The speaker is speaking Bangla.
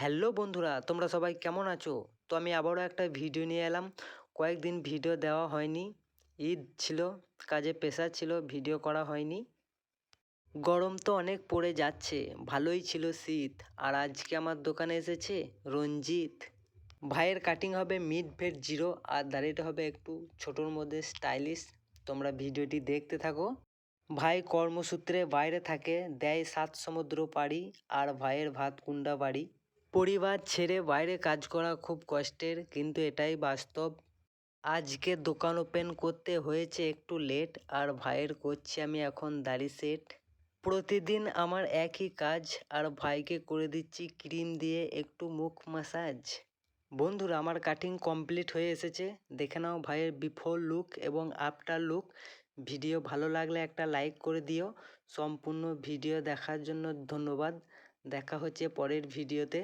হ্যালো বন্ধুরা, তোমরা সবাই কেমন আছো? তো আমি আবারও একটা ভিডিও নিয়ে এলাম। কয়েকদিন ভিডিও দেওয়া হয়নি, ঈদ ছিল, কাজে প্রেশার ছিল, ভিডিও করা হয়নি। গরম তো অনেক পড়ে যাচ্ছে, ভালোই ছিল শীত। আর আজকে আমার দোকানে এসেছে রঞ্জিত ভাইয়ের। কাটিং হবে মিড ভেট জিরো, আর দাড়িটা হবে একটু ছোটোর মধ্যে স্টাইলিশ। তোমরা ভিডিওটি দেখতে থাকো। ভাই কর্মসূত্রে বাইরে থাকে, দেয় 7 সমুদ্র পাড়ি, আর ভাইয়ের ভাত কুন্ডা বাড়ি। পরিবার ছেড়ে বাইরে কাজ করা খুব কষ্টের, কিন্তু এটাই বাস্তব। আজকে দোকান ওপেন করতে হয়েছে একটু লেট, আর ভাইয়ের করছি আমি এখন দাড়ি সেট। প্রতিদিন আমার একই কাজ, আর ভাইকে করে দিচ্ছি ক্রিম দিয়ে একটু মুখ ম্যাসাজ। বন্ধুরা, আমার কাটিং কমপ্লিট হয়ে এসেছে, দেখে নাও ভাইয়ের বিফোর লুক এবং আফটার লুক। ভিডিও ভালো লাগলে একটা লাইক করে দিও। সম্পূর্ণ ভিডিও দেখার জন্য ধন্যবাদ। দেখা হচ্ছে পরের ভিডিওতে।